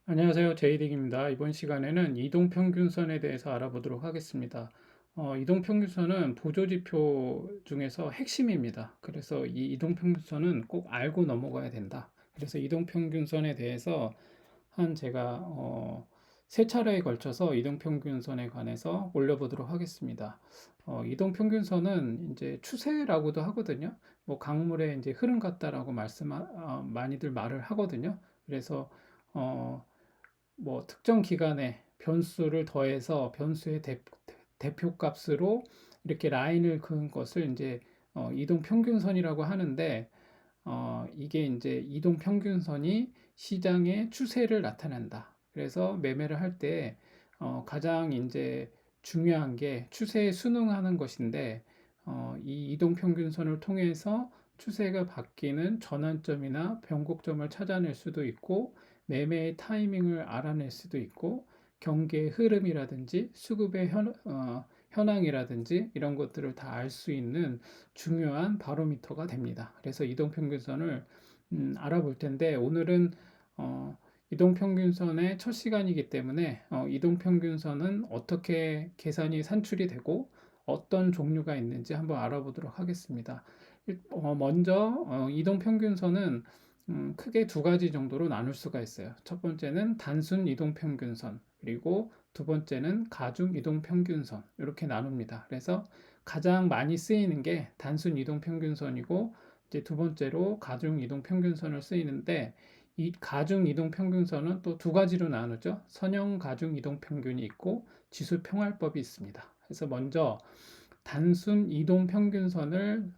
안녕하세요. 제이딕입니다. 이번 시간에는 이동평균선에 대해서 알아보도록 하겠습니다. 이동평균선은 보조지표 중에서 핵심입니다. 그래서 이 이동평균선은 꼭 알고 넘어가야 된다. 그래서 이동평균선에 대해서 제가 세 차례에 걸쳐서 이동평균선에 관해서 올려보도록 하겠습니다. 이동평균선은 이제 추세라고도 하거든요. 뭐 강물의 이제 흐름 같다라고 많이들 말을 하거든요. 그래서 어, 뭐 특정 기간에 변수를 더해서 변수의 대표값으로 이렇게 라인을 그은 것을 이제 이동 평균선이라고 하는데, 이게 이제 이동 평균선이 시장의 추세를 나타낸다. 그래서 매매를 할 때 가장 이제 중요한 게 추세에 순응하는 것인데, 이 이동 평균선을 통해서 추세가 바뀌는 전환점이나 변곡점을 찾아낼 수도 있고, 매매의 타이밍을 알아낼 수도 있고, 경기의 흐름이라든지 수급의 현황이라든지 이런 것들을 다 알 수 있는 중요한 바로미터가 됩니다. 그래서 이동평균선을 알아볼 텐데, 오늘은 이동평균선의 첫 시간이기 때문에 이동평균선은 어떻게 계산이 산출이 되고 어떤 종류가 있는지 한번 알아보도록 하겠습니다. 먼저 이동평균선은 크게 두 가지 정도로 나눌 수가 있어요. 첫 번째는 단순 이동평균선, 그리고 두 번째는 가중 이동평균선, 이렇게 나눕니다. 그래서 가장 많이 쓰이는 게 단순 이동평균선이고, 이제 두 번째로 가중 이동평균선을 쓰이는데, 이 가중 이동평균선은 또 두 가지로 나누죠. 선형 가중 이동평균이 있고 지수 평활법이 있습니다. 그래서 먼저 단순 이동 평균선을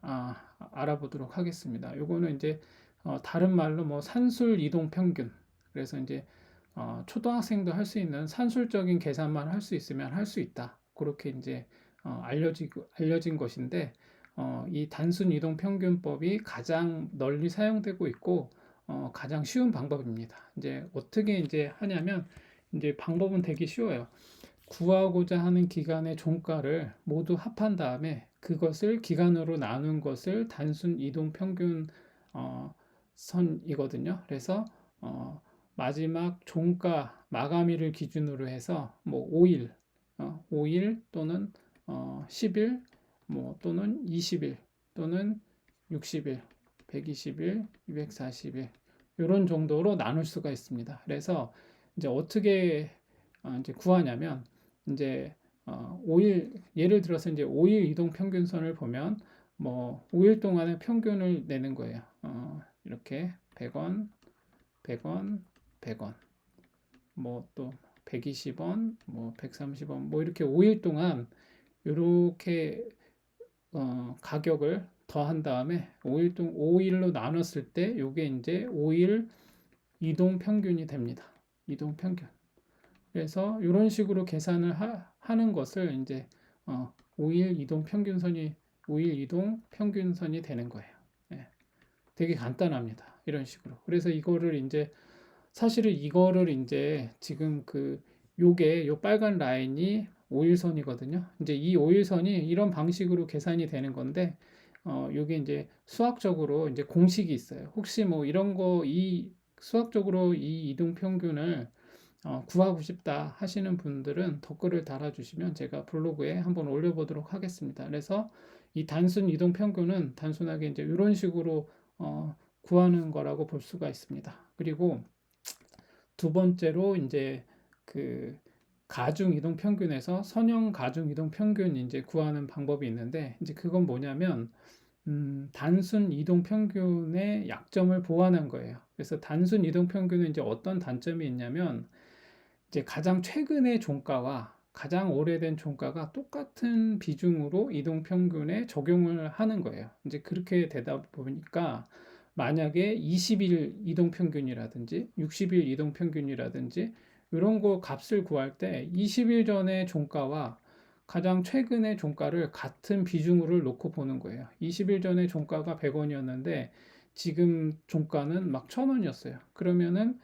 알아보도록 하겠습니다. 요거는 이제 다른 말로 뭐 산술 이동 평균. 그래서 이제 초등학생도 할 수 있는 산술적인 계산만 할 수 있으면 할 수 있다. 그렇게 이제 알려진 것인데, 이 단순 이동 평균법이 가장 널리 사용되고 있고 가장 쉬운 방법입니다. 이제 어떻게 이제 하냐면, 이제 방법은 되게 쉬워요. 구하고자 하는 기간의 종가를 모두 합한 다음에 그것을 기간으로 나눈 것을 단순 이동 평균 선이거든요. 그래서 어, 마지막 종가 마감일을 기준으로 해서 뭐 5일, 5일 또는 10일, 뭐 또는 20일 또는 60일, 120일, 240일 이런 정도로 나눌 수가 있습니다. 그래서 이제 어떻게 이제 구하냐면, 이제 5일, 예를 들어서 이제 5일 이동 평균선을 보면 뭐 5일 동안의 평균을 내는 거예요. 이렇게 100원, 100원, 100원, 뭐 또 120원, 뭐 130원, 뭐 이렇게 5일 동안 이렇게 가격을 더한 다음에 5일로 나눴을 때 요게 이제 5일 이동 평균이 됩니다. 이동 평균. 그래서 이런 식으로 계산을 하는 것을 이제 5일 이동 평균선이 5일 이동 평균선이 되는 거예요. 예, 되게 간단합니다. 이런 식으로. 그래서 이거를 이제 사실은 이거를 이제 지금 요게 요 빨간 라인이 5일선이거든요. 이제 이 5일선이 이런 방식으로 계산이 되는 건데, 요게 이제 수학적으로 이제 공식이 있어요. 혹시 뭐 이런 수학적으로 이 이동 평균을 구하고 싶다 하시는 분들은 댓글을 달아주시면 제가 블로그에 한번 올려보도록 하겠습니다. 그래서 이 단순 이동 평균은 단순하게 이제 이런 식으로 구하는 거라고 볼 수가 있습니다. 그리고 두 번째로 이제 그 가중 이동 평균에서 선형 가중 이동 평균 이제 구하는 방법이 있는데, 이제 그건 뭐냐면 단순 이동 평균의 약점을 보완한 거예요. 그래서 단순 이동 평균은 이제 어떤 단점이 있냐면, 이제 가장 최근의 종가와 가장 오래된 종가가 똑같은 비중으로 이동 평균에 적용을 하는 거예요. 이제 그렇게 되다 보니까 만약에 20일 이동 평균이라든지 60일 이동 평균이라든지 이런 거 값을 구할 때 20일 전의 종가와 가장 최근의 종가를 같은 비중으로 놓고 보는 거예요. 20일 전에 종가가 100원이었는데 지금 종가는 막 1000원이었어요. 그러면은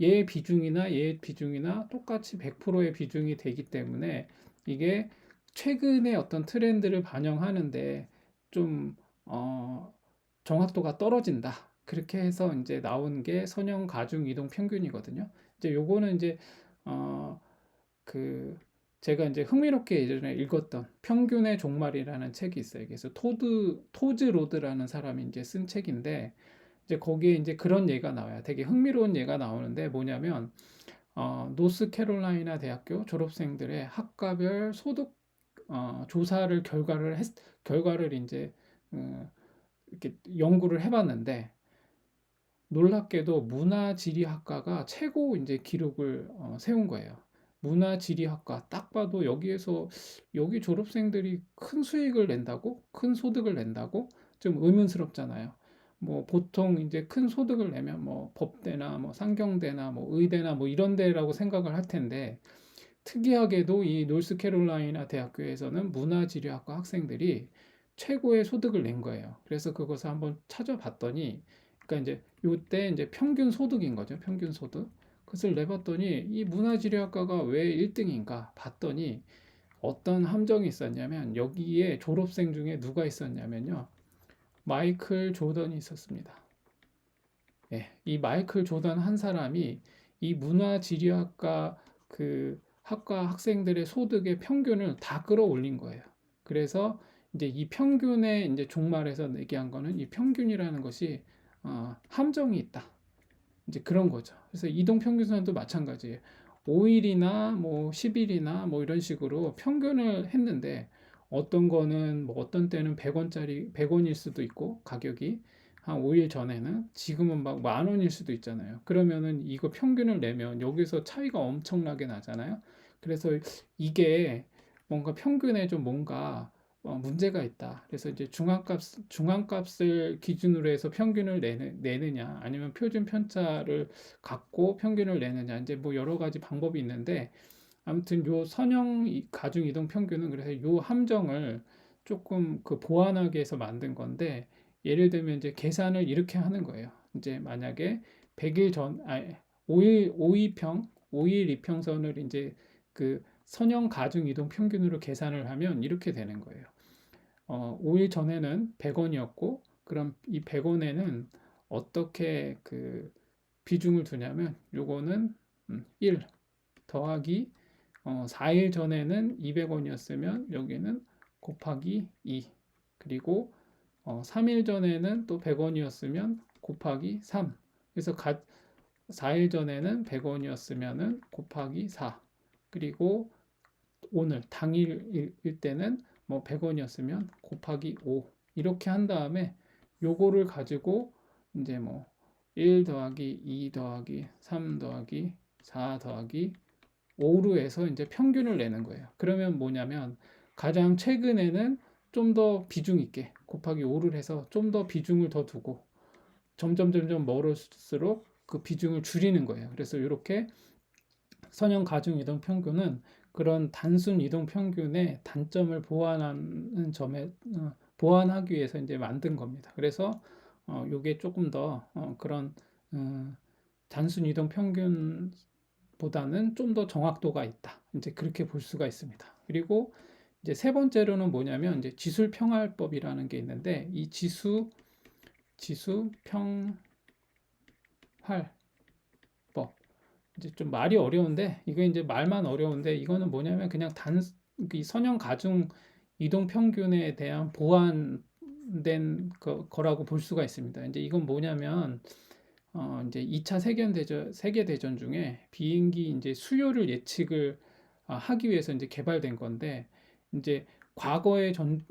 얘 비중이나 똑같이 100%의 비중이 되기 때문에 이게 최근의 어떤 트렌드를 반영하는데 좀 정확도가 떨어진다. 그렇게 해서 이제 나온 게 선형 가중 이동 평균이거든요. 이제 요거는 이제 어 그 제가 이제 흥미롭게 예전에 읽었던 평균의 종말이라는 책이 있어요. 그래서 토즈 로드라는 사람이 이제 쓴 책인데, 이제 거기에 이제 그런 예가 나와요. 되게 흥미로운 예가 나오는데 뭐냐면 노스캐롤라이나 대학교 졸업생들의 학과별 소득 조사를 결과를 이제 이렇게 연구를 해봤는데, 놀랍게도 문화지리학과가 최고 이제 기록을 세운 거예요. 문화지리학과 딱 봐도 여기 졸업생들이 큰 수익을 낸다고, 큰 소득을 낸다고 좀 의문스럽잖아요. 뭐 보통 이제 큰 소득을 내면 뭐 법대나 뭐 상경대나 뭐 의대나 뭐 이런 데라고 생각을 할 텐데, 특이하게도 이 노스캐롤라이나 대학교에서는 문화지리학과 학생들이 최고의 소득을 낸 거예요. 그래서 그것을 한번 찾아봤더니, 그러니까 이제 요때 이제 평균 소득인 거죠. 평균 소득. 그것을 내봤더니 이 문화지리학과가 왜 1등인가 봤더니 어떤 함정이 있었냐면, 여기에 졸업생 중에 누가 있었냐면요, 마이클 조던이 있었습니다. 예, 이 마이클 조던 한 사람이 이 문화지리학과 그 학과 학생들의 소득의 평균을 다 끌어올린 거예요. 그래서 이제 이 평균의 이제 종말에서 얘기한 거는, 이 평균이라는 것이 함정이 있다. 이제 그런 거죠. 그래서 이동 평균선도 마찬가지예요. 5일이나 뭐 10일이나 뭐 이런 식으로 평균을 했는데, 어떤 거는 뭐 어떤 때는 100원일 수도 있고, 가격이 한 5일 전에는 지금은 막 10,000원일 수도 있잖아요. 그러면은 이거 평균을 내면 여기서 차이가 엄청나게 나잖아요. 그래서 이게 뭔가 평균에 좀 뭔가 문제가 있다. 그래서 이제 중앙값을 기준으로 해서 평균을 내느냐, 아니면 표준 편차를 갖고 평균을 내느냐, 이제 뭐 여러 가지 방법이 있는데, 아무튼 요 선형 가중 이동 평균은 그래서 요 함정을 조금 그 보완하기 위해서 만든 건데, 예를 들면 이제 계산을 이렇게 하는 거예요. 이제 만약에 100일 전, 5일 이평선을 이제 그 선형 가중 이동 평균으로 계산을 하면 이렇게 되는 거예요. 5일 전에는 100원이었고, 그럼 이 100원에는 어떻게 그 비중을 두냐면, 요거는 1 더하기 4일 전에는 200원이었으면 여기는 곱하기 2, 그리고 3일 전에는 또 100원이었으면 곱하기 3, 그래서 4일 전에는 100원이었으면 곱하기 4, 그리고 오늘 당일일 때는 뭐 100원이었으면 곱하기 5, 이렇게 한 다음에 요거를 가지고 이제 뭐 1 더하기 2 더하기 3 더하기 4 더하기 5로 해서 이제 평균을 내는 거예요. 그러면 뭐냐면, 가장 최근에는 좀 더 비중 있게 곱하기 5를 해서 좀 더 비중을 더 두고, 점점 멀을수록 그 비중을 줄이는 거예요. 그래서 이렇게 선형 가중 이동 평균은 그런 단순 이동 평균의 단점을 보완하는 점에 보완하기 위해서 이제 만든 겁니다. 그래서 요게 조금 더 그런 단순 이동 평균보다는 좀 더 정확도가 있다. 이제 그렇게 볼 수가 있습니다. 그리고 이제 세 번째로는 뭐냐면, 이제 지술평활법이라는 게 있는데, 이 지수평활법, 이제 좀 말이 어려운데, 이거 이제 말만 어려운데, 이거는 뭐냐면 그냥 이 선형 가중 이동 평균에 대한 보완된 거라고 볼 수가 있습니다. 이제 이건 뭐냐면, 이제 2차 세계대전 중에 비행기 이제 수요를 예측을 하기 위해서 이제 개발된 건데, 이제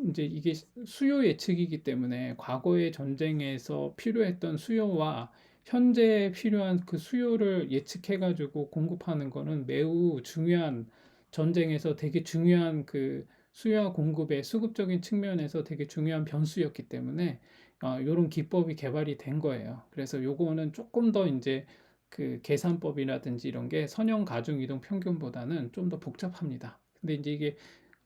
이제 이게 수요 예측이기 때문에 과거의 전쟁에서 필요했던 수요와 현재 필요한 그 수요를 예측해가지고 공급하는 거는 매우 중요한, 전쟁에서 되게 중요한 그 수요와 공급의 수급적인 측면에서 되게 중요한 변수였기 때문에 요런 기법이 개발이 된 거예요. 그래서 요거는 조금 더 이제 그 계산법이라든지 이런 게 선형 가중 이동 평균보다는 좀 더 복잡합니다. 근데 이제 이게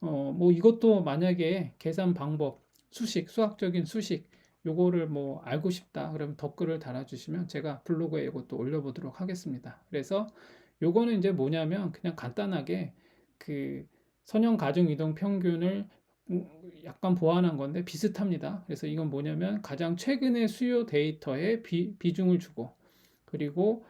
뭐 이것도 만약에 계산 방법, 수학적인 수식, 요거를 뭐 알고 싶다 그러면 댓글을 달아주시면 제가 블로그에 이것도 올려보도록 하겠습니다. 그래서 요거는 이제 뭐냐면, 그냥 간단하게 그 선형 가중 이동 평균을 약간 보완한 건데 비슷합니다. 그래서 이건 뭐냐면 가장 최근의 수요 데이터에 비중을 주고, 그리고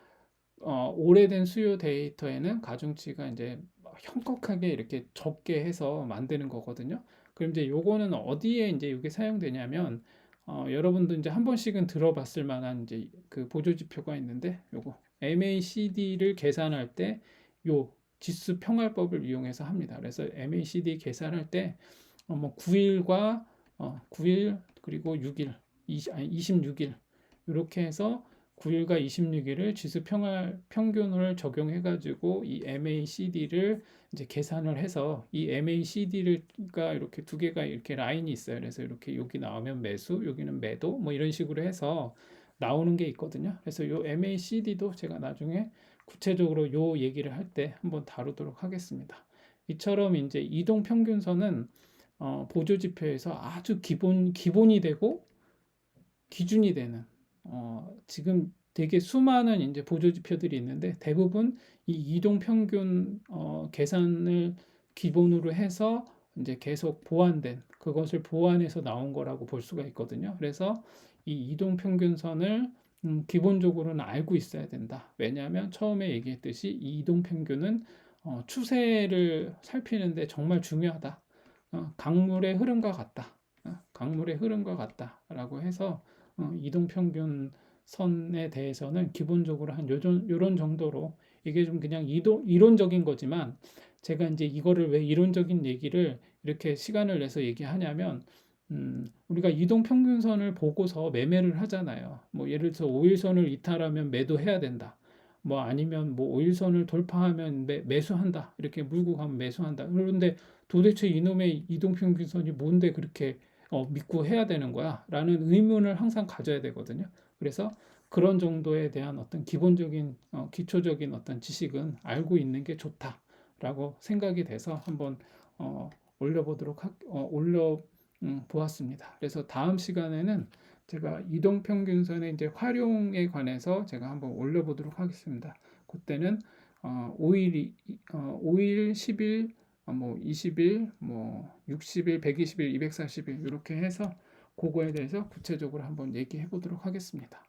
오래된 수요 데이터에는 가중치가 이제 형격하게 이렇게 적게 해서 만드는 거거든요. 그럼 이제 요거는 어디에 이제 이게 사용되냐면, 여러분도 이제 한 번씩은 들어봤을 만한 이제 그 보조 지표가 있는데, 요거 MACD를 계산할 때 요 지수 평활법을 이용해서 합니다. 그래서 MACD 계산할 때 뭐 9일과 9일 그리고 6일, 26일 이렇게 해서 9일과 26일을 지수 평균을 적용해 가지고 이 MACD를 이제 계산을 해서, 이 MACD가 이렇게 두 개가 이렇게 라인이 있어요. 그래서 이렇게 여기 나오면 매수, 여기는 매도, 뭐 이런 식으로 해서 나오는 게 있거든요. 그래서 요 MACD도 제가 나중에 구체적으로 요 얘기를 할 때 한번 다루도록 하겠습니다. 이처럼 이제 이동 평균선은 보조 지표에서 아주 기본이 되고 기준이 되는, 지금 되게 수많은 이제 보조 지표들이 있는데, 대부분 이 이동 평균 계산을 기본으로 해서 이제 계속 보완된, 그것을 보완해서 나온 거라고 볼 수가 있거든요. 그래서 이 이동 평균선을 기본적으로는 알고 있어야 된다. 왜냐하면 처음에 얘기했듯이 이 이동 평균은 추세를 살피는데 정말 중요하다. 강물의 흐름과 같다. 강물의 흐름과 같다라고 해서 이동평균 선에 대해서는 기본적으로 한 요런 정도로, 이게 좀 그냥 이론적인 거지만, 제가 이제 이거를 왜 이론적인 얘기를 이렇게 시간을 내서 얘기하냐면, 우리가 이동평균선을 보고서 매매를 하잖아요. 뭐 예를 들어서 5일선을 이탈하면 매도해야 된다. 뭐 아니면 뭐 5일선을 돌파하면 매수한다. 이렇게 물고 가면 매수한다. 그런데 도대체 이놈의 이동평균선이 뭔데 그렇게 믿고 해야 되는 거야? 라는 의문을 항상 가져야 되거든요. 그래서 그런 정도에 대한 어떤 기본적인, 기초적인 어떤 지식은 알고 있는 게 좋다라고 생각이 돼서 한번 올려 보았습니다. 그래서 다음 시간에는 제가 이동평균선의 이제 활용에 관해서 제가 한번 올려보도록 하겠습니다. 그때는 5일, 5일, 10일, 뭐 20일, 뭐 60일, 120일, 240일 이렇게 해서 그거에 대해서 구체적으로 한번 얘기해 보도록 하겠습니다.